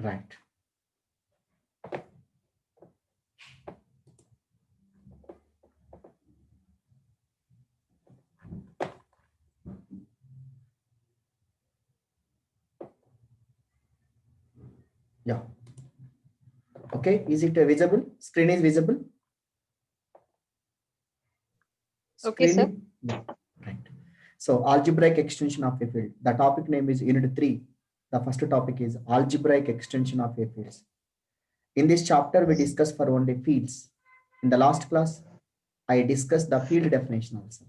Right. Yeah. Okay. Is it visible? Screen is visible. Okay, Screen. sir. Yeah. Right. So algebraic extension of a field. The topic name is Unit 3. The first topic is algebraic extension of a field. In this chapter, we discuss for only fields. In the last class, I discussed the field definition also.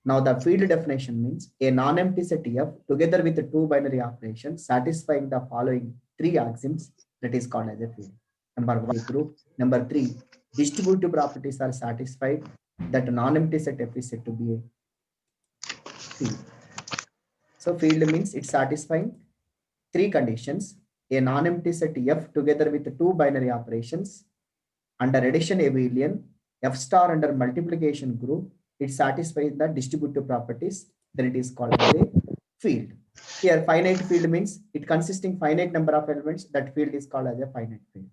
Now, the field definition means a non-empty set F together with the two binary operations satisfying the following three axioms, that is called as a field. Number one, a group. Number three, distributive properties are satisfied that a non-empty set F is said to be a field. So, field means it's satisfying three conditions: a non-empty set F together with the two binary operations under addition abelian, F star under multiplication group, it satisfies the distributive properties, then it is called as a field. Here, finite field means it consisting finite number of elements, that field is called as a finite field.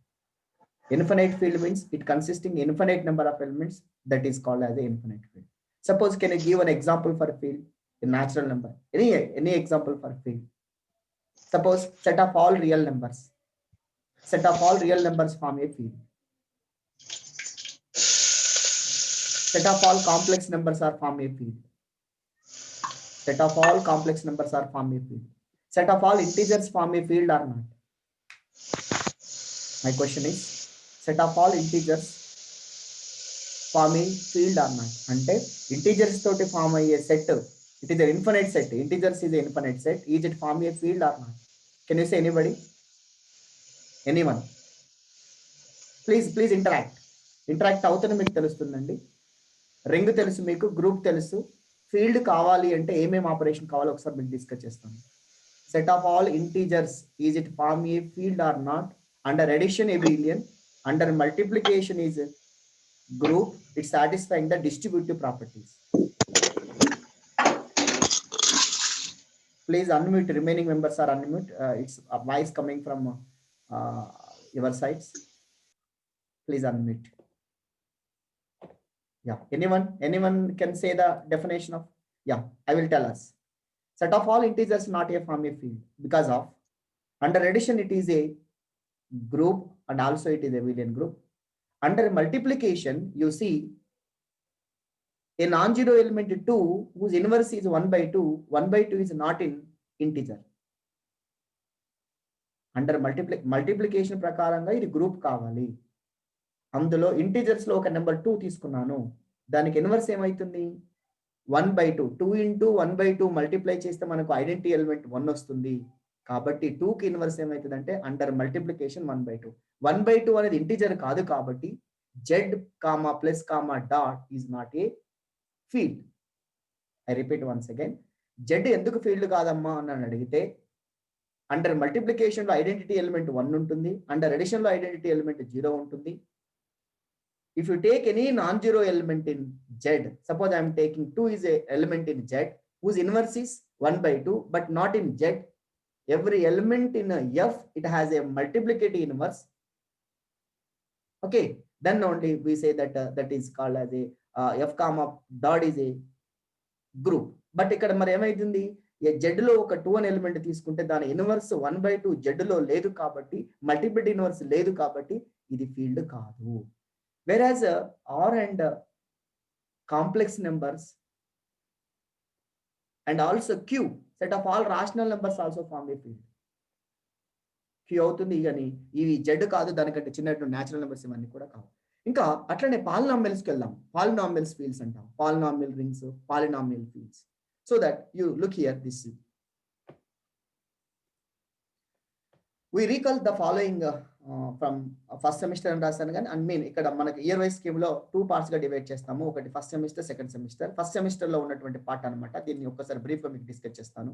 Infinite field means it consisting infinite number of elements, that is called as a infinite field. Suppose, can you give an example for a field? A natural number. Any example for a field? Suppose set of all real numbers. Set of all real numbers form a field. Set of all complex numbers are form a field. Set of all complex numbers are form a field. Set of all integers form a field or not? My question is, set of all integers form a field or not? Ante integers toti form a set. It is an infinite set. Integers is an infinite set. Is it form a field or not? Can you say anybody? Anyone? Please interact. Interact అవుతున్న మీకు తెలుస్తుందండి. Ring తెలుసు మీకు, group తెలుసు. Field కావాలి అంటే ఏమేమి operation కావాలో ఒకసారి మీకు డిస్కస్ చేస్తాను. Set of all integers, is it form a field or not? Under addition abelian, under multiplication is a group, it's satisfying the distributive properties. Please unmute, remaining members are unmute. It's a voice coming from your sides. Please unmute. Yeah, anyone can say the definition of? Yeah, I will tell us. Set of all integers not a form a field because of under addition it is a group and also it is a abelian group. Under multiplication, you see a non-zero element 2 whose inverse is 1 by 2. 1 by 2 is not in integer. Under multiplication ప్రకారంగా ఇది group కావాలి. అందులో integers లో ఒక number 2 తీసుకున్నాను. దానికి inverse ఏమవుతుంది? 1 by 2. 2 into 1 by 2 multiply చేస్తే మనకు ఐడెంటిటీ ఎలిమెంట్ 1 వస్తుంది. కాబట్టి 2 కి ఇన్వర్స్ ఏమవుతుందంటే అండర్ మల్టిప్లికేషన్ 1 by 2. 1 by 2 అనేది ఇంటీజర్ కాదు కాబట్టి z, plus, dot is not a field. I repeat once again. Z ఎందుకు ఫీల్డ్ కాదమ్మా అని అడిగితే అండర్ మల్టిప్లికేషన్ లో ఐడెంటిటీ ఎలిమెంట్ 1 ఉంటుంది, అండర్ అడిషన్ లో ఐడెంటిటీ ఎలిమెంట్ 0 ఉంటుంది. If you take any non-zero element in Z, suppose I am taking 2 is a element in Z whose inverse is 1 by 2, but not in Z. Every element in a F, it has a multiplicative inverse. Okay, then only we say that that is called as a F comma dot is a group. But ఇక్కడ మరి ఏమైతుంది? Z లో ఒక 2 అనే element తీసుకుంటే దాని inverse 1 by 2 Z లో లేదు కాబట్టి, మల్టిప్లికేటివ్ ఇన్వర్స్ లేదు కాబట్టి ఇది ఫీల్డ్ కాదు. Whereas R and complex numbers and also Q, set of all rational numbers also form a field. Q అవుతుంది కానీ ఇవి Z కాదు, దానికంటే చిన్నటువంటి న్యాచురల్ నెంబర్స్ ఇవన్నీ కూడా కావు. ఇంకా అట్లనే పాలినామియల్స్కి వెళ్దాం. పాలినామియల్స్ ఫీల్డ్స్ అంటాం, polynomial rings, polynomial fields. So that you look here this. We recall the following from first semester అని రాశాను కానీ ఇక్కడ మనకి ఇయర్ వైజ్ స్కీమ్ లో 2 parts గా డివైడ్ చేస్తాము. ఒకటి first semester, second semester. First semester లో ఉన్నటువంటి పార్ట్ అనమాట. దీన్ని ఒక్కసారి బ్రీఫ్ గా మీకు డిస్కస్ చేస్తాను.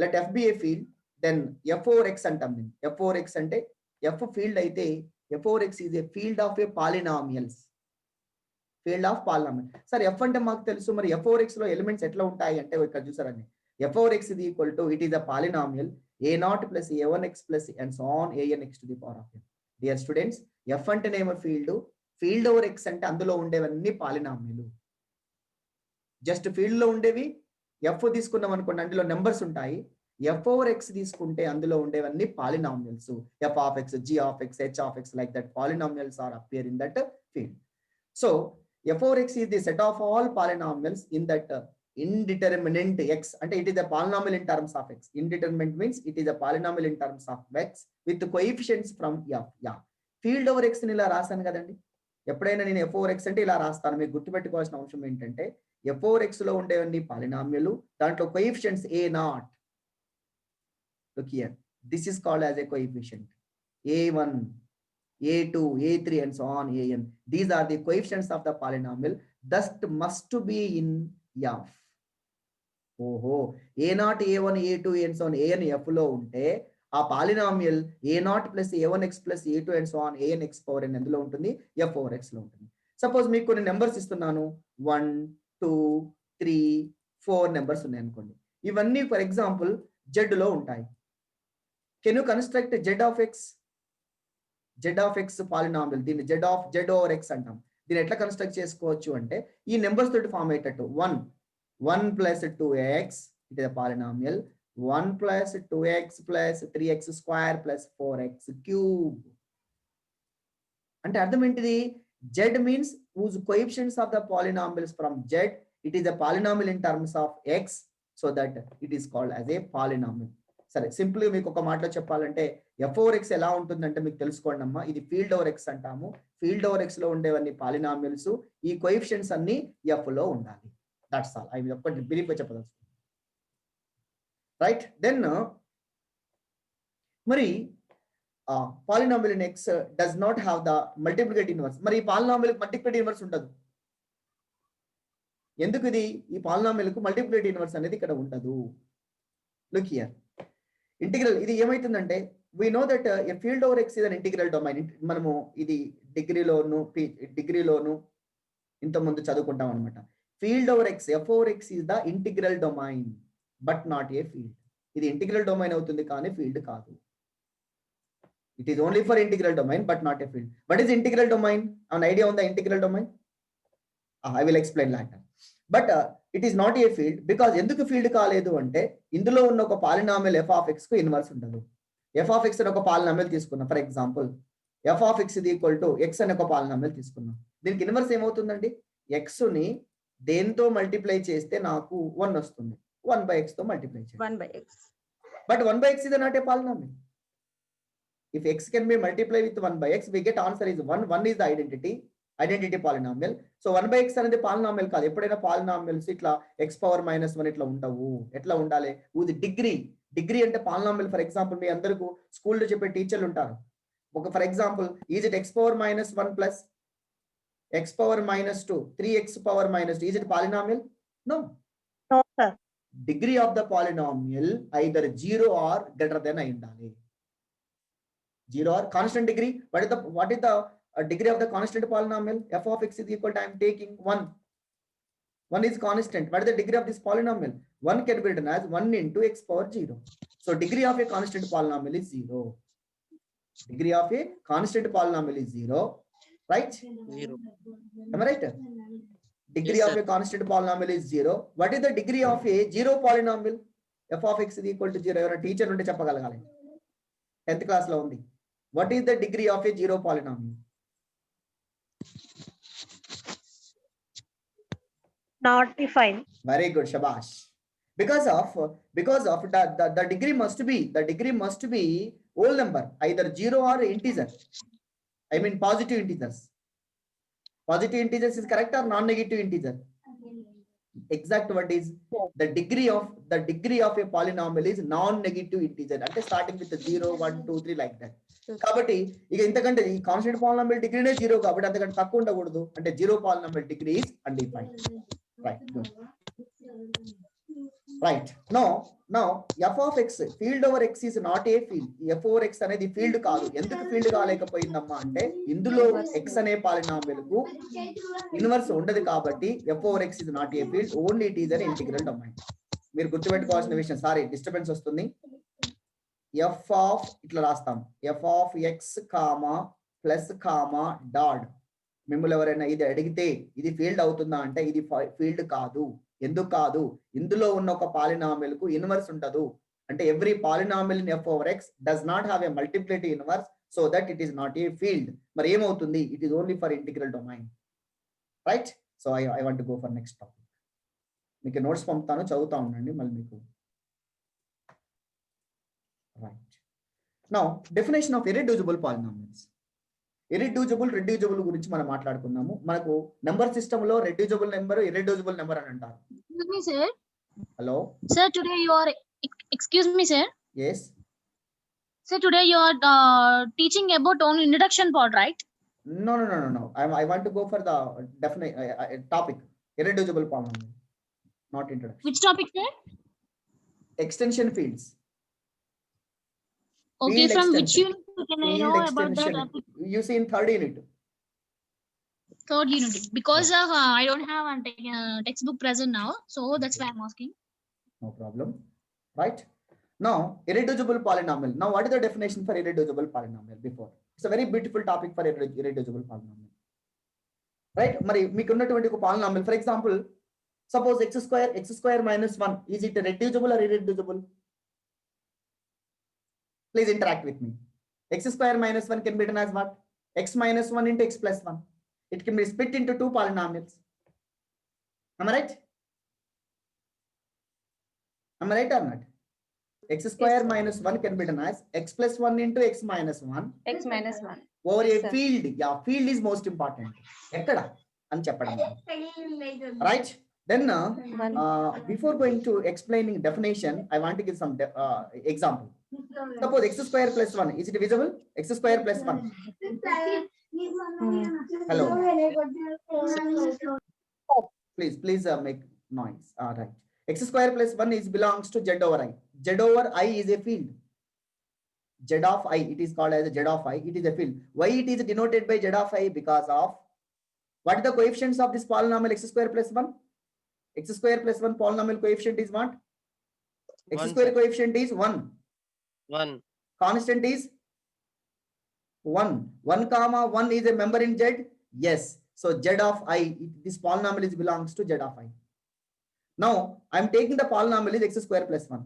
Let F be a field, then F over X అంటాం. నేను F over X అంటే F ఫీల్డ్ అయితే F over X is a field of a polynomials. Field of polynomial. సరే F అంటే మాకు తెలుసు, మరి F over X లో ఎలిమెంట్స్ ఎట్లా ఉంటాయి అంటే ఇక్కడ చూసారండి. f over x is equal to, it is a polynomial a0 plus a1x plus and so on anx to the power of n. Dear students, f అంటేనేమో ఫీల్డ్ ఓవర్ x అంటే అందులో ఉండేవన్నీ polynomial. Just field లో ఉండేవి F తీసుకున్నాం అనుకోండి, అందులో numbers ఉంటాయి. F over x తీసుకుంటే అందులో ఉండేవన్నీ polynomials. F of x, g of x, h of x, like that polynomials are appear in that field. So f over x is the set of all polynomials in that indeterminate x, అంటే it is a polynomial in terms of x. Indeterminate means it is a polynomial in terms of x with coefficients from f. Field over X ని ఇలా రాస్తాను కదండి. ఎప్పుడైనా నేను F over X అంటే ఇలా రాస్తాను. మీకు గుర్తుపెట్టుకోవాల్సిన అంశం ఏంటంటే ఎఫ్ ఓవర్ ఎక్స్ లో ఉండేవన్నీ పాలినామియల్, దాంట్లో coefficients a0. Look here, this is called as a coefficient a1, a2, a3 and so on an. These are the coefficients of the polynomial that must be in f. ఓహో, a0, a1, a2 and so on an f లో ఉంటే ఆ polynomial a0 plus a1x plus a2 and so on anx power n ఎందులో ఉంటుంది? f over x లో ఉంటుంది. Suppose మీకు కొన్ని నెంబర్స్ ఇస్తున్నాను, 1, 2, 3, 4 నెంబర్స్ ఉన్నాయి అనుకోండి. ఇవన్నీ ఫర్ ఎగ్జాంపుల్ z లో ఉంటాయి. Can you construct z of x polynomial? దీన్ని z ఓవర్ x అంటాం. దీన్ని ఎట్లా కన్స్ట్రక్ట్ చేసుకోవచ్చు అంటే ఈ నెంబర్స్ తోటి ఫామ్ అయ్యేటట్టు 1 plus 2x, it is a polynomial. 1 plus 2x plus 3x square plus 4x cube. అంటే అర్థం ఏంటిది? z means whose coefficients of the polynomials from z, it is a polynomial in terms of x, so that it is called as a polynomial. సరే, simple గా మీకు ఒక మాటలో చెప్పాలంటే F over X ఎలా ఉంటుందంటే మీకు తెలుసుకోండి అమ్మా, ఇది ఫీల్డ్ ఓవర్ ఎక్స్ అంటాము. ఫీల్డ్ ఓవర్ ఎక్స్ లో ఉండేవన్నీ పాలినామియల్స్, ఈ కోఎఫిషియెంట్స్ అన్ని ఎఫ్ లో ఉండాలి. That's all. ఐ ఒక్కటి బ్రీఫ్ గా చెప్పదలుచుకున్నాను. రైట్, దెన్ మరి polynomial in X does not have the multiplicative inverse. మరి ఈ పాలినామియల్ మల్టిప్లికేటివ్ ఇన్వర్స్ ఉండదు. ఎందుకు ఇది? ఈ పాలినామియల్ కు మల్టిప్లికేటివ్ ఇన్వర్స్ అనేది ఇక్కడ ఉండదు. లుక్ హియర్, ఇంటిగ్రల్ ఇది ఏమైతుందంటే we know that a field over x is an integral domain. మనము ఇది డిగ్రీలోను ఇంత ముందు చదువుకుంటాం అనమాట. Field over X, F over x is the integral domain but not a field. ఇది ఇంటిగ్రల్ డొమైన్ అవుతుంది కానీ ఫీల్డ్ కాదు. It is only for integral domain but not a field. What is integral domain? an idea on the integral domain? I will explain later. But it is not a field because ఎందుకు field కాలేదు అంటే ఇందులో ఉన్న ఒక polynomial F of X కు inverse ఉండదు. F of X అని ఒక పాలినామియల్ తీసుకున్నాం. For example F of X ఇది ఈక్వల్ టు ఎక్స్ అని ఒక పాలినామియల్ తీసుకున్నాం. దీనికి ఇన్వర్స్ ఏమవుతుందండి? ఎక్స్ ని దేంతో మల్టిప్లై చేస్తే నాకు 1 వస్తుంది. 1/x తో మల్టిప్లై చేయాలి. 1/x. But 1/x is not a polynomial. If x can be multiplied with 1/x, we get answer is 1. 1 is the identity polynomial. So 1/x అనేది పాలినామియల్ కాదు. ఎప్పుడైనా పాలినామియల్స్ ఇట్లా x పవర్ -1 ఇట్లా ఉండవు. ఎట్లా ఉండాలి? ఇది డిగ్రీ అంటే పాలినామియల్. ఫర్ ఎగ్జాంపుల్ మీ అందరికీ స్కూల్లో చెప్పే టీచర్లు ఉంటారు. ఒక for example, is it x power -1 plus x power -2 3x power -2, is it polynomial? No. No, sir. Degree of the polynomial either 0 or greater than అయి ఉండాలి. 0 or constant degree. What is the degree of the constant polynomial? F of x is equal to, I am taking 1. 1 is constant. What is the degree of this polynomial? 1 can be written as 1 into x power 0. So degree of a constant polynomial is 0. Degree of a constant polynomial is 0. Right? 0. Am I right? Degree Yes, of sir. a constant polynomial is 0. What is the degree of a 0 polynomial? F of x is equal to 0. ఎవరైనా teacher ఉంటే చెప్పగలగాలి. 10th class లో ఉంది. What is the degree of a 0 polynomial? Not defined. Very good, shabash. Because of the degree must be whole number, either 0 or integer. I mean positive integers. Positive integers is correct or non-negative integer? Exact word is the degree of a polynomial is non-negative integer. అంటే starting with 0, 1, 2, 3 like that. కాబట్టి ఇక ఇంతకంటే ఈ constant polynomial డిగ్రీనే 0 కాబట్టి అంతకంటే తక్కువ ఉండకూడదు. అంటే 0 polynomial degree is undefined. Right. Good. Right. Now f of x, field over x is not a field. f over x అనేది ఫీల్డ్ కాదు. ఎందుకు ఫీల్డ్ కాలేకపోయిందమ్మా అంటే ఇందులో x అనే పాలినామియల్ కు ఇన్వర్స్ ఉండదు కాబట్టి f over x is not a field, only it is an integral domain. మీరు గుర్తుపెట్టుకోవాల్సిన విషయం, సారీ డిస్టర్బెన్స్ వస్తుంది. ఎఫ్ ఆఫ్ ఇట్లా రాస్తాం, F of X comma plus comma dot. మిమ్మల్ని ఎవరైనా ఇది అడిగితే ఇది ఫీల్డ్ అవుతుందా అంటే ఇది ఫీల్డ్ కాదు. ఎందుకు కాదు? ఇందులో ఉన్న ఒక పాలినామిల్ కు ఇన్వర్స్ ఉండదు. అంటే every polynomial in f over x does not have a multiplicative inverse, so that it is not a field. మరి ఏమవుతుంది? It is only for integral domain, right? So I want go for next topic. మీకు notes పంపుతాను, చదువుతా ఉండండి మళ్ళీ మీకు. Right, now definition of irreducible polynomials. Irreducible, reducible గురించి మనం మాట్లాడుకుందాము. మనకు నెంబర్ సిస్టమ్ లో రెడ్యూసిబుల్ నెంబర్, ఇర్రెడ్యూసిబుల్ నెంబర్ అని అంటారు. Excuse me, sir. Hello, Sir, today you are. Excuse me, sir. Yes. Sir, today you are teaching about only introduction part, right? No. I want to go for the definite topic, irreducible polynomial, not introduction. Which topic, sir? Extension fields. Okay, Field from which extension. unit can I Field know about extension. that? You see in third unit. Third unit. Because I don't have a textbook present now, so that's why I'm asking. No problem. Right? Now, irreducible polynomial. Now, what is the definition for irreducible polynomial before? It's a very beautiful topic for irreducible polynomial. Right? Mari meeku unnatuvanti oka polynomial, for example, suppose x square minus 1, is it reducible or irreducible? Please interact with me. X square minus 1 can be written as what? X minus 1 into x plus 1. It can be split into two polynomials. Am I right? Am I right or not? X square minus 1 can be written as x plus 1 into x minus 1. X minus 1. Over a Sir. field. Yeah, field is most important. Ekkada అని చెప్పడం. Right? Then before going to explaining definition, I want to give some example. Suppose x square plus 1, is it divisible? X square plus 1. Hello. Please make noise. Right. X square plus 1 is belongs to z over I. Z over I is a field. Z of I, it is called as a Z of I. It is a field. Why it is denoted by Z of I? Because of what are the coefficients of this polynomial x square plus 1? X square plus 1 polynomial coefficient is what? X One, square sir. coefficient is 1. 1. Constant is 1. 1 comma 1 is a member in Z. Yes. So Z of I, this polynomial is belongs to Z of I. Now I am taking the polynomial is x square plus 1.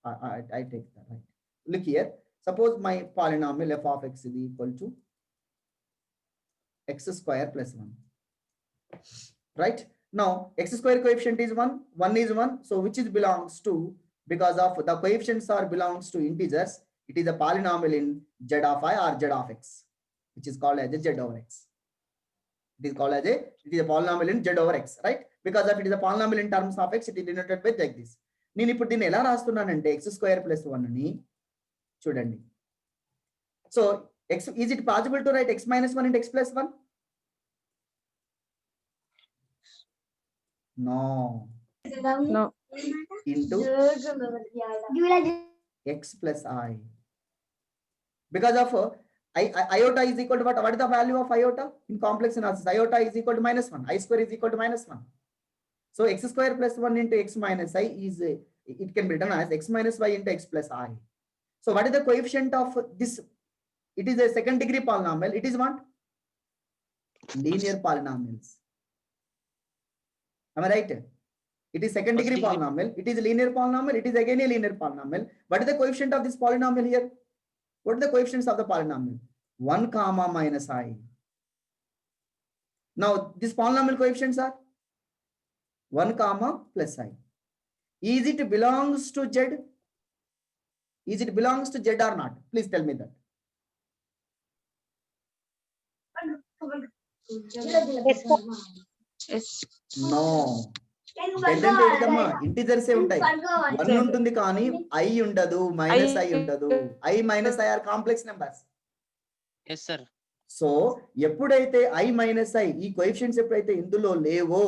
I take that, right? Look here. Suppose my polynomial f of x is equal to x square plus 1. Right? Now x square coefficient is 1. 1 is 1. So which is belongs to, because of the coefficients are belongs to integers, it is a polynomial in Z of I or Z of x, which is called as a Z over x. It is called as it is a polynomial in Z over x, right? Because of it is a polynomial in terms of x, it is denoted by like this. నేను ఇప్పుడు దీన్ని ఎలా రాస్తున్నానంటే x square plus 1 అని చూడండి. So x, is it possible to write x minus 1 into x plus 1? No. No. Into x plus I. Because of iota is equal to what? What is the value of iota in complex analysis? Iota is equal to minus 1. I square is equal to minus 1. So x square plus 1 into x minus I is, it can be written as x minus y into x plus I. So what is the coefficient of this? It is a second degree polynomial. It is what? Linear polynomials. Am I right? It is second degree polynomial. It is a linear polynomial. It is again a linear polynomial. What is the coefficient of this polynomial here? What are the coefficients of the polynomial? 1 comma minus I. Now this polynomial coefficients are 1 comma plus I. Is it belongs to Z? Is it belongs to Z or not? Please tell me that. Yes. No. Z అంటే ఏంటమ్మా? Integers ఏ ఉంటాయి. 1 ఉంటుంది కానీ I ఉండదు, minus I ఉండదు. I minus I are complex numbers. Yes, sir. So ఎప్పుడైతే I minus I ఈ coefficients ఎప్పుడైతే ఇందులో లేవో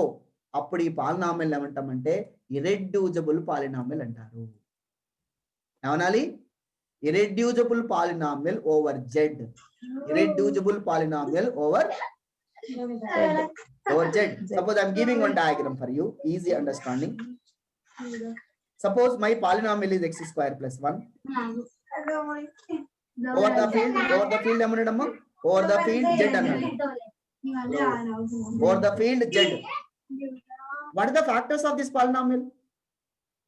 అప్పుడు ఈ పాలినామిల్ ఏమంటామంటే ఇర్రెడ్యూసిబుల్ పాలినామిల్ అంటారు. ఏమనాలి? Irreducible polynomial over Z. Irreducible polynomial over Z. Suppose I am giving one diagram for you, easy understanding. Suppose my polynomial is x square plus 1. Over the field ఏమన్నాడమ్మా? Over the field z అన్నాడు. Over the field z. What are the factors of this polynomial?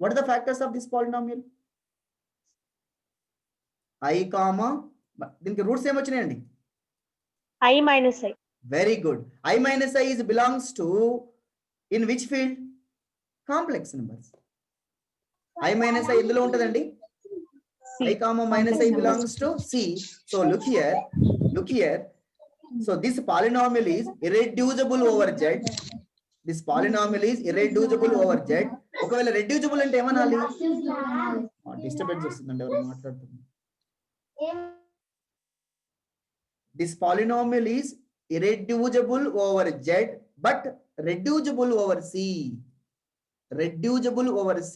What are the factors of this polynomial? I comma దీనికి roots ఏమొచ్చినాయండి? I minus I. Very good. I minus I is belongs to in which field? Complex numbers. I minus I ఎందులో ఉంటదండి? I comma minus I belongs to C. So look here. So this polynomial is irreducible over Z. This polynomial is irreducible over Z. ఒకవేళ reducible అంటే ఏమనాలి? Disturbance వస్తుందండి, ఎవరు మాట్లాడుతున్నారు. This polynomial is irreducible over Z but reducible over C. Reducible over C,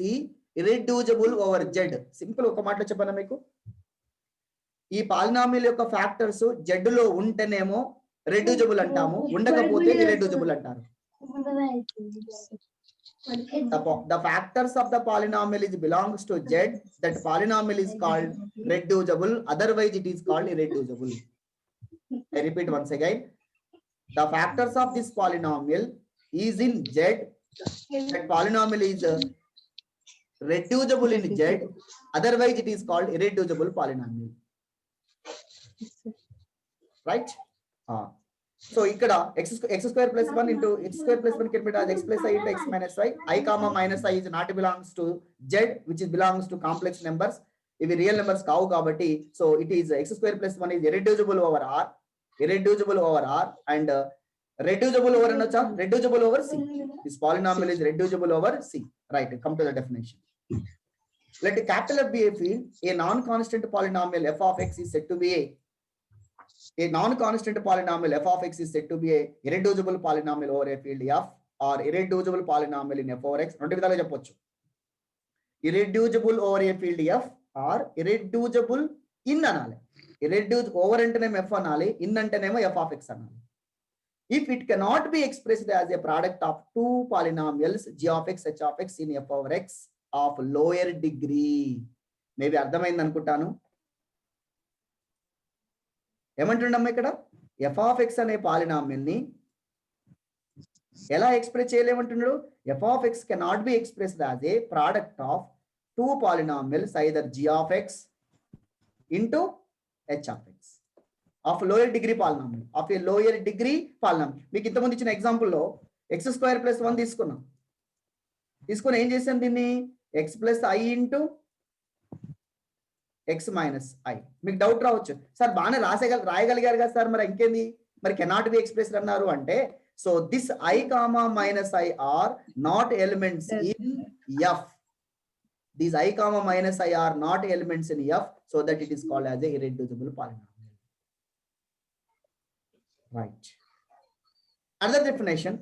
irreducible over Z. Simple ఒక మాటలో చెప్పాను మీకు. ఈ పాలినామిల్ యొక్క ఫ్యాక్టర్స్ Z లో ఉంటేనేమో రెడ్యూజబుల్ అంటాము, ఉండకపోతే ఇర్రెడ్యూజబుల్ అంటారు. The factors of the polynomial is belongs to Z. That polynomial is called reducible. Otherwise, it is called irreducible. I repeat once again. The factors of this polynomial is in Z. That polynomial is reducible in Z. Otherwise, it is called irreducible polynomial. Right? So ఇక్కడ x square plus 1 into x square plus 1 can be as x plus I into x minus y. I comma minus I is not belongs to Z, which is belongs to complex numbers. ఇవి real numbers కావు కాబట్టి so it is x square plus 1 is irreducible over R, and reducible over అనొచ్చా? Reducible over C. This polynomial is reducible over C. Right, come to the definition. Let a capital F be a field. A non-constant polynomial f of x is said to be a non-constant polynomial f of x is said to be a irreducible polynomial over a field F or irreducible polynomial in f over x. రెండు విధాలుగా చెప్పొచ్చు. Irreducible over a field F or irreducible in అనాలి. Irreducible over అంటేనేమో f అనాలి, in అంటేనేమో f of x అనాలి. If it cannot be expressed as a product of two polynomials g of x h of x in f over x of lower degree. Maybe అర్థమైంది అనుకుంటాను. ఏమంటుండమ్మా ఇక్కడ? f of x అనే polynomial ని ఎలా express చేయలేమంటున్నాడు? f of x cannot be expressed as a product of two polynomials either g of x into h of x of lower degree polynomial, of a lower degree polynomial. మీకు ఇంతకుముందు ఇచ్చిన example లో x square plus 1 తీసుకుని ఏం చేసాం దీన్ని? x plus I into x minus I. మీకు doubt రావచ్చు, సార్ బాగానే రాయగలిగారు కదా సార్, మరి ఇంకేంది, మరి కెనాట్ బి ఎక్స్ప్రెస్ అన్నారు అంటే, so this I comma minus I are not elements in F. These I comma minus I are not elements in F, so that it is called as a irreducible polynomial. Right. Other definition,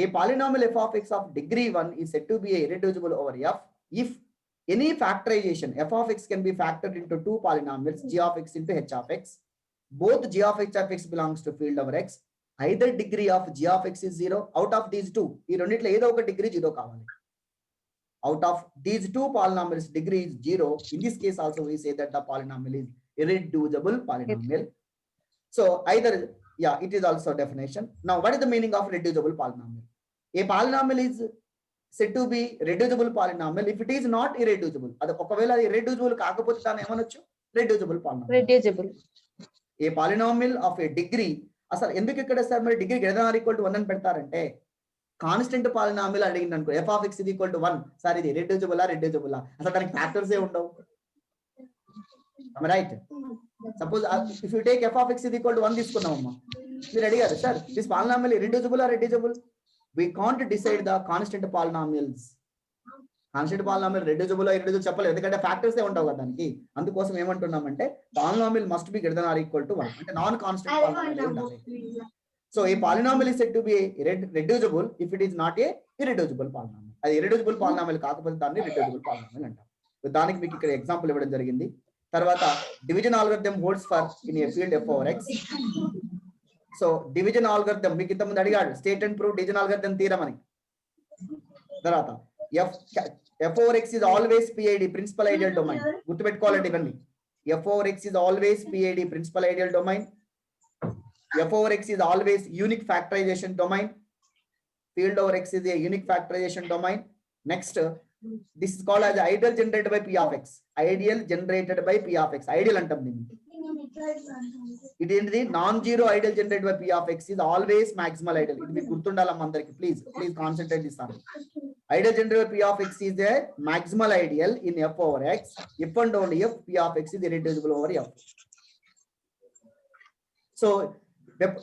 a polynomial f of x of degree 1 is said to be irreducible over F if any factorization f of x can be factored into two polynomials g of x into h of x. Both g of h of x belongs to field over x. Either degree of g of x is 0. Out of these two, ఈ రెండిట్లో ఏదో ఒక degree 0 కావాలి. Out of these two polynomials, degree is 0. In this case also we say that the polynomial is irreducible polynomial. So either, yeah, it is also a definition. Now, what is the meaning of reducible polynomial? A polynomial is said to be reducible polynomial if it is not irreducible. అది ఒకవేళ అది irreducible కాకపోతే దాన్ని ఏమనొచ్చు? Reducible polynomial. Reducible. A polynomial of a degree, అసలు ఎందుకు ఇక్కడ sir మరి degree greater than or equal to 1 అని పెడతారంటే, కాన్స్టెంట్ పాలినామిల్ అడిగింది అనుకో, f of x is equal to 1, sir ఇది రెడ్యూసిబుల్ అసలు దానికి ఫ్యాక్టర్స్ ఏ ఉండవు. Right, suppose if you take f of x is equal to 1 తీసుకున్నామమ్మా, మీరు అడిగారు sir this polynomial reducible or reducible. We can't decide the constant polynomials. Constant polynomial reducible irreducible చెప్పలేదు, ఎందుకంటే ఫ్యాక్టర్స్ ఏ ఉండవు కదా దానికి. అందుకోసం ఏమంటున్నామంటే polynomial must be greater than or equal to 1, అంటే నాన్ కాన్స్టెంట్ పాలినామిల్ ఉండాలి. So a polynomial is said to be reducible if it is not a irreducible polynomial. అది irreducible polynomial కాకపోతే దాన్ని reducible polynomial అంటాం. దానికి మీకు ఇక్కడ ఎగ్జాంపుల్ ఇవ్వడం జరిగింది. తర్వాత division algorithm holds for in a field f over x. So division algorithm మీకు ఇంతకుముందు అడిగాడు, state and prove division algorithm theorem అని. తర్వాత f over x is always PID, principal ideal domain. గుర్తుపెట్టుకోవాలండి ఇవన్నీ. f over x is always PID, principal ideal domain. f over x is always unique factorization domain. Field over x is a unique factorization domain. Next, this is called as ideal generated by P of x. Ideal generated by P of x. Ideal అంటాం దీన్ని. ఇది ఏంటిది? Non zero ideal generate by P of x is always maximal ideal. ఇది మీకు గుర్తుండాలమ్మ అందరికి. Please concentrate చేస్తాను. Ideal generated by P of x is a maximal ideal in f over x if and only if P of x is irreducible over f. So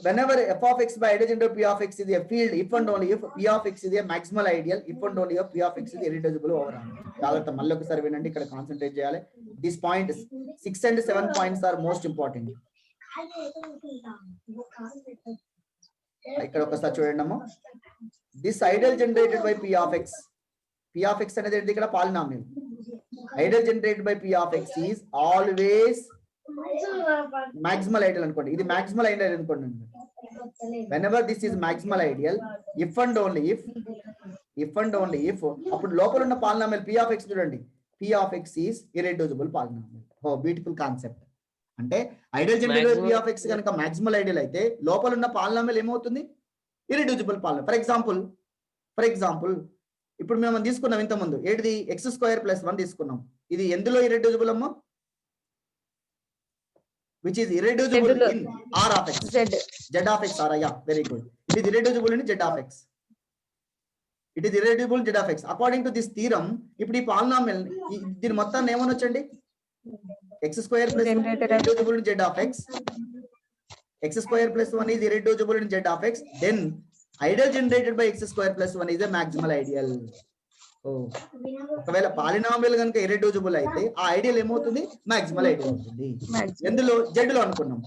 whenever f of x by ideal generated by P of x is a field, if and only if P of x is a maximal ideal, if and only if P of x is irreducible over r. జాగ్రత్త, మళ్ళీ ఒకసారి వినండి, ఇక్కడ concentrate చేయాలి. These points 6 and 7 points are most important. ఇక్కడ ఒకసారి చూడండి అమ్మ. This ideal generated by P of x. P of x అనేది ఇక్కడ polynomial. Ideal generated by P of x is always maximal ideal అనుకోండి. ఇది maximal ideal అనుకోండి. Whenever this is maximal ideal, if and only if అప్పుడు లోపల ఉన్న polynomial P of x చూడండి. P of x is irreducible polynomial. Oh, beautiful concept. అంటే ideal generator P of x కనుక maximal ideal అయితే లోపల ఉన్న పాలినామియల్ ఏమవుతుంది? Irreducible polynomial. ఫర్ ఎగ్జాంపుల్ ఇప్పుడు మేము తీసుకున్నాం ఇంత ముందు ఏంటిది? x² + 1 తీసుకున్నాం. ఇది ఎందులో ఇర్రెడ్యూసిబుల్ అమ్మా? which is irreducible in R of x. Z of x. Yeah, very good. It is irreducible in Z of x. It is irreducible in Z of x. According to this theorem, ఇప్పుడు ఈ polynomial దీని మొత్తాన్ని ఏమనొచ్చండి? x² + 1 irreducible in Z of x. x² + 1 is irreducible in Z of x. Then ideal generated by x² + 1 is a maximal ideal. ఒకవేళ polynomial కనుక irreducible అయితే ఆ ideal ఏమవుతుంది? Maximal ideal అవుతుంది. ఎందులో? Z లో అనుకున్నాం.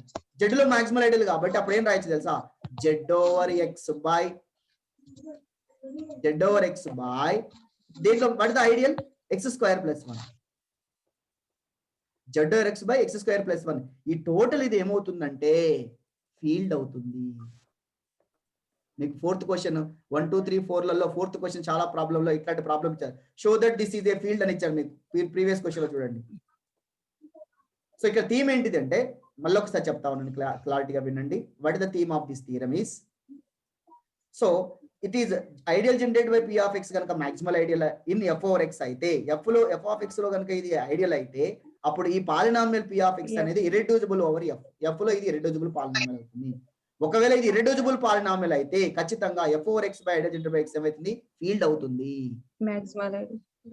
Z లో మాక్సిమల్ ఐడియల్ కాబట్టి అప్పుడు ఏం రాయొచ్చు తెలుసా? Z over x by దేంట్లో what is the ideal? x² + 1. Z over x by x² + 1. ఈ టోటల్ ఇది ఏమవుతుందంటే ఫీల్డ్ అవుతుంది. మీకు ఫోర్త్ క్వశ్చన్ 1 2 3 4లలో ఫోర్త్ క్వశ్చన్ చాలా ప్రాబ్లం లో ఇట్లాంటి ప్రాబ్లం ఇచ్చారు. Show that this is a field అని ఇచ్చారు మీకు ప్రీవియస్ క్వశ్చన్ లో చూడండి. సో ఇక్కడ థీమ్ ఏంటిది అంటే మళ్ళీ ఒకసారి చెప్తా ఉన్నాను, క్లారిటీగా వినండి. What is the theme of this theorem is, so it is ideal generated by P of x కనుక maximal ideal in f over x అయితే f of x లో కనుక ఇది ఐడియల్ అయితే అప్పుడు ఈ పాలినామియల్ P of x అనేది irreducible over f లో ఇది ఇర్రెడ్యూసిబుల్ పాలినామియల్ అవుతుంది. ఒకవేళ ఇది ఇర్రెడ్యూసిబుల్ పాలినామియల్ అయితే ఖచ్చితంగా f over x by ideal generated by x ఏమవుతుంది? ఫీల్డ్ అవుతుంది.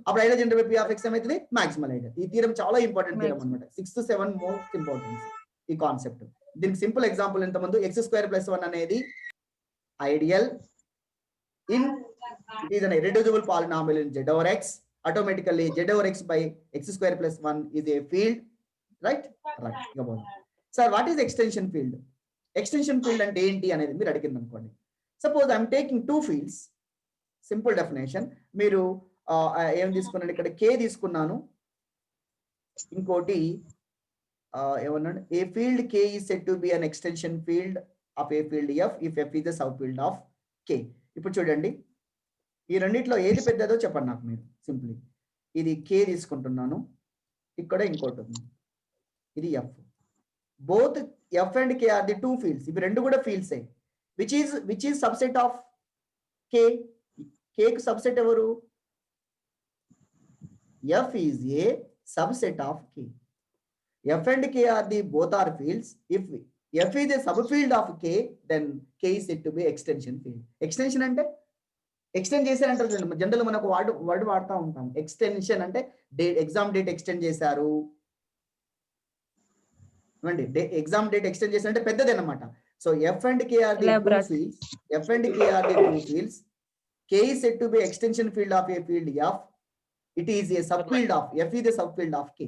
అప్పుడు ideal generated by P of x ఏమవుతుంది? Maximal ideal. ఈ థియరం చాలా ఇంపార్టెంట్ థియరం అన్నమాట. 6 to 7 మోస్ట్ ఇంపార్టెంట్ ఈ కాన్సెప్ట్. దీనికి సింపుల్ ఎగ్జాంపుల్ ఇంత ముందు x² + 1 అనేది ideal in it is an irreducible polynomial in Z over x. Automatically Z over x by x² + 1 is a field, right? Sir, what is extension field? Extension field అంటే ఏంటి అనేది మీరు అడిగింది అనుకోండి. Suppose I'm taking 2 fields. Simple definition. మీరు ఏం తీసుకున్నాను? ఇక్కడ K తీసుకున్నాను, ఇంకోటి ఏమన్నాడు? ఏ field K is said to be an extension field of a field F if F is a subfield of K. ఇప్పుడు చూడండి, ఈ రెండిట్లో ఏది పెద్దదో చెప్పండి నాకు మీరు సింప్లీ. ఇది K తీసుకుంటున్నాను, ఇక్కడ ఇంకోటి ఉంది, ఇది F. Both F and K are the 2 fields. ఇవి రెండు కూడా fields. which is subset of K. K కు సబ్సెట్ ఎవరు? F is a subset of K. F and K are the both are fields. If F is a subfield of K, then K is said to be extension field. Extension అంటే extend చేశారంటారు. General మనకు word వాడుతూ ఉంటాం. Extension అంటే exam date extend చేశారు, exam date extend చేసి అంటే పెద్దది అన్నమాట. So F and K are the 2 fields. F and K are the 2 fields. K is said to be extension field of a field F. It is a subfield of F is a subfield of K.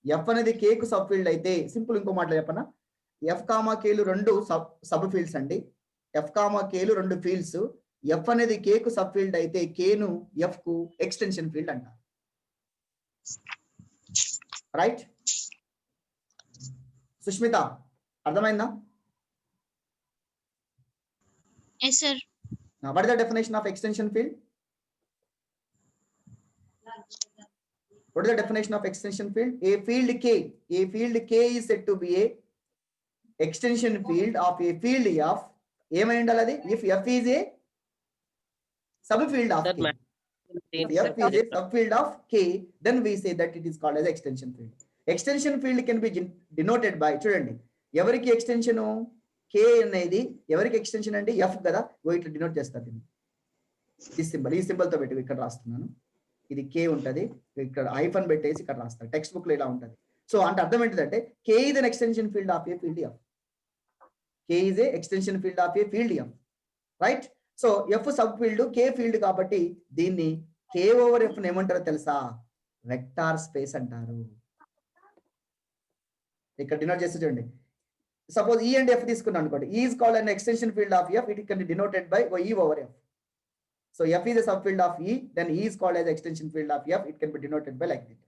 F అనేది K కు sub field అయితే simple ఇంకో మాటలో చెప్పనా, F, K లు రెండు sub fields అండి. F, K లు రెండు ఫీల్డ్స్. F అనేది K కు సబ్ ఫీల్డ్ అయితే K ను F కు ఎక్స్టెన్షన్ ఫీల్డ్ అంటారు. రైట్ సుష్మిత, అర్థమైందా? Yes sir. What is the definition of extension field? What is the definition of extension field? A field K is said to be a extension field of a field F. If F is a subfield of That K. If matters. F is a subfield of K, then we say that it is called as extension field. Extension field can be denoted by, చూడండి ఎవరికి extension K అనేది ఎవరికి extension అంటే F కదా, ఇట్లా denote చేస్తారు దీన్ని. ఈ సింబల్ తో పెట్టి ఇక్కడ రాస్తున్నాను. ఇది K ఉంటది, ఇక్కడ హైఫన్ పెట్టేసి ఇక్కడ రాస్తారు. టెక్స్ట్ బుక్ లో ఇలా ఉంటది. సో అంటే అర్థం ఏంటంటే K is an extension field of a field F. K is a extension field of a field F, right? So F sub field K field కాబట్టి దీన్ని K ఓవర్ F ఏమంటారో తెలుసా? వెక్టార్ స్పేస్ అంటారు. ఇక్కడ denote చేసి చూడండి. Suppose E and F తీసుకున్నాను అనుకోండి. E is called an extension field of F. It can be denoted by E over F. So F is a subfield of E, then E is called as extension field of F. It can be denoted by like that.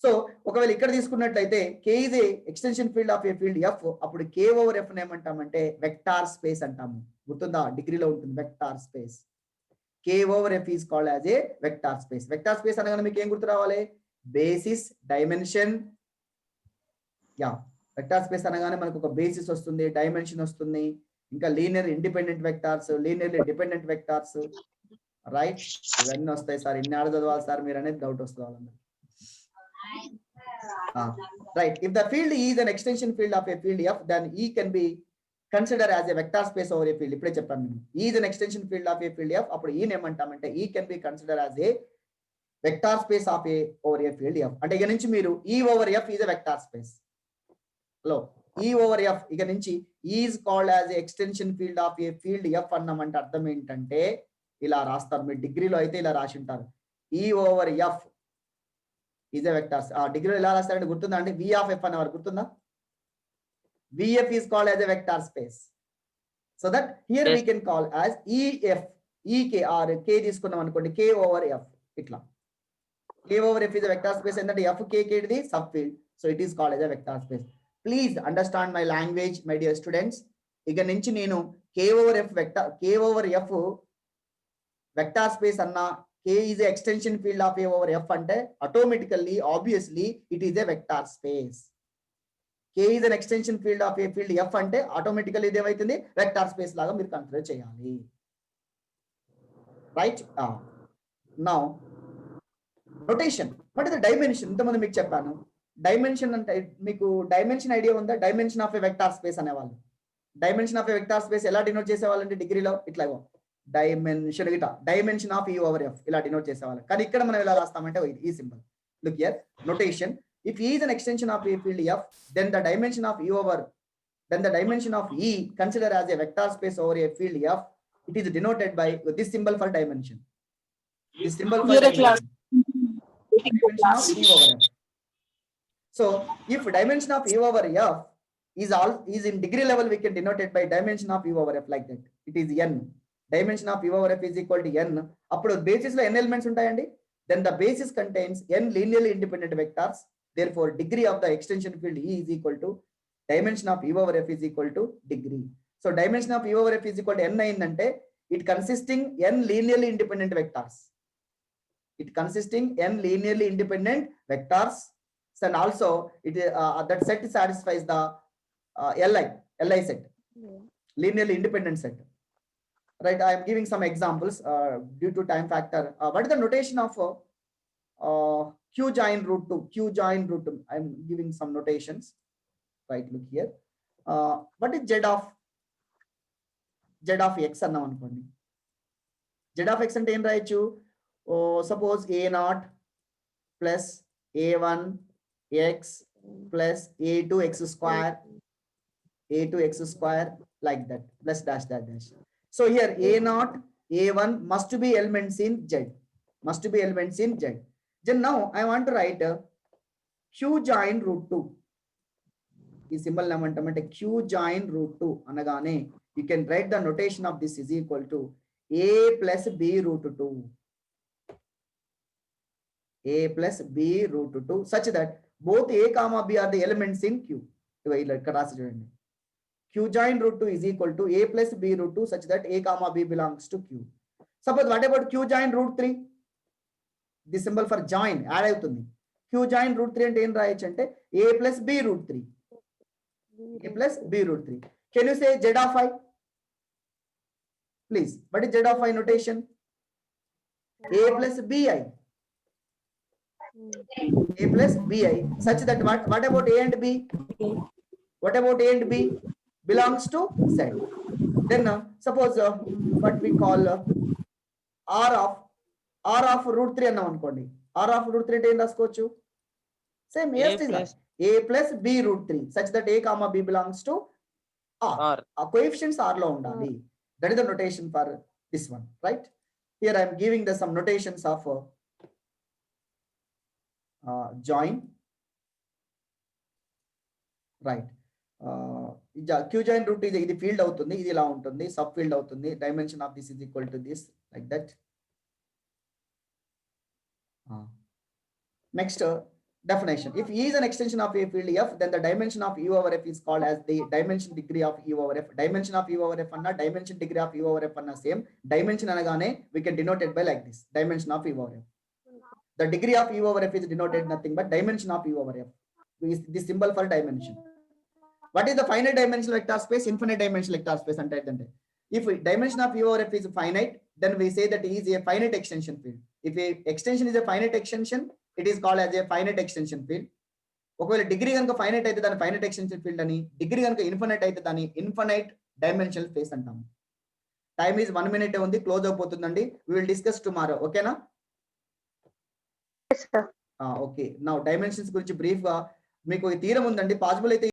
So ఒకవేళ ఇక్కడ తీసుకున్నట్లయితే K is a extension field of a field F. అప్పుడు K over F ఏమంటామంటే vector space అంటాము. గుర్తుందా? డిగ్రీలో ఉంటుంది vector space. K over F is called as a vector space. Vector space అనగానే మీకు ఏం గుర్తు రావాలి? Basis, dimension. Yeah, vector space అనగానే మనకు ఒక బేసిస్ వస్తుంది, డైమెన్షన్ వస్తుంది, ఇంకా linear independent vectors, linearly dependent vectors, right? ఇవన్నీ వస్తాయి సార్. ఇన్ని ఆడ చదవాలి సార్ మీరు అనేది డౌట్ వస్తుంది వాళ్ళందరూ. Right. If the field E is an extension field of a field F, then E can be considered as a vector space over a field. ఇప్పుడే చెప్పాను నేను. E is an extension field of a field F. అప్పుడు E ఏమంటామంటే E can be considered as a vector space of a over a field F. అంటే ఇక నుంచి మీరు E over F is a vector space. Hello, E over F ఇక నుంచి E is called as a extension field of a field F అన్నామంటే అర్థం ఏంటంటే ఇలా రాస్తారు. మీరు డిగ్రీలో అయితే ఇలా రాసి ఉంటారు. E over F is a vector. డిగ్రీలో ఎలా రాస్తారంటే గుర్తుందా అండి? V of F అనేవారు గుర్తుందా? VF is called as a vector space. So that here we can call as EF, EK or K తీసుకున్నాం అనుకోండి, K over F ఇట్లా. K over F is a vector space and that F K is the subfield. So it is called as a vector space. Please understand my language, my dear students. ఇక నుంచి నేను K over F vector space అన్నా, K is a extension field of A over F అంటే automatically, obviously it is a vector space. K is an extension field of a field F అంటే automatically ఇది ఏమైతుంది? Vector space లాగా మీరు consider చేయాలి, right? Now rotation. What is the dimension? ఇంతమంది మీకు చెప్పాను. డైమెన్షన్ అంటే మీకు డైమెన్షన్ ఐడియా ఉందా? Dimension of a vector space అనేవాళ్ళు. Dimension of a vector space ఎలా డినోట్ చేసేవాళ్ళంటే డిగ్రీలో ఇట్లా డైమెన్షన్ ఇట dimension of E over F ఇలా డినోట్ చేసేవాళ్ళు. కానీ ఇక్కడ మనం ఎలా రాస్తామంటే ఈ symbol. Look here, notation. If E is an extension of a field F, then the dimension of E considered as a vector space over a field F. It is denoted by this symbol for dimension. This symbol for dimension. Dimension of E over F. So if dimension of E over F is in degree level, we can denote it by dimension of E over F like that. It is n. Dimension of E over F is equal to n. అప్పుడు basis లో n elements ఉంటాయండి. Then the basis contains n linearly independent vectors. Therefore, degree of the extension field E is equal to dimension of E over F is equal to degree. So dimension of E over F is equal to n అయిందంటే it consisting n linearly independent vectors. It consisting n linearly independent vectors, and also it that set satisfies the Li set, linearly independent set. Right? I am giving some examples due to time factor. What is the notation of Q join root 2? Q join root 2. I am giving some notations. Right? Look here. What is Z of X అన్నాం అనుకోండి. Z of X అంటే ఏం రాయొచ్చు? Suppose A0 plus A1 X plus A2 X square, like that, plus dash dash dash. So here A0, A1 must be elements in Z. Then now I want to write Q join root 2. ఈ symbol ఏమంటామంటే Q join root 2 అనగానే you can write the notation of this is equal to A plus B root 2. A plus B root 2 such that both A comma B are the elements in Q. ఇక్కడ రాసి చూడండి. Q join root 2 is equal to A plus B root 2 such that A comma B belongs to Q. Suppose what about Q join root 3? The symbol for join add అవుతుంది. Q join root 3 అంటే ఏం రాయొచ్చు అంటే a plus b root 3. a plus b root 3. Can you say z of I? Please. What is z of I notation? a plus bi. a plus bi. Such that what about a and b? What about a and b? Belongs to z. Then suppose what we call r of root 3 అన్నాం అనుకోండి. r of root 3 అంటే ఏం రాసుకోవచ్చు? Same a plus b root 3 such that a comma b belongs to r. A coefficients r లో ఉండాలి. That is the notation for this one, right? Here I am giving the some notations of join, right? Q join root is ఇది field అవుతుంది, ఇది ఇలా ఉంటుంది, sub field అవుతుంది. Dimension of this is equal to this, like that. Next definition. If E is an extension of a field F, then the dimension of E over F is called as the dimension degree of E over F. Dimension of E over F anna, dimension degree of E over F anna same. Dimension anagane we can denote it by like this. Dimension of E over F. The degree of E over F is denoted nothing but dimension of E over F. Is the symbol for dimension. What is the finite dimensional vector space? Infinite dimensional vector space ante. If dimension of E over F is finite, then we say that E is a finite extension field. If a extension is a finite extension, it is called as a finite extension field. ఒకవేళ degree కనుక finite అయితే దాని finite extension field అని, degree కనుక infinite అయితే దాని infinite dimensional space అంటాము. Time is 1 minute ఉంది, క్లోజ్ అయిపోతుందండి. వి విల్ డిస్కస్ టుమారో, ఓకేనా? ఓకే, నౌ డైమెన్షన్స్ గురించి బ్రీఫ్ గా మీకు థీరం ఉందండి. పాసిబుల్ అయితే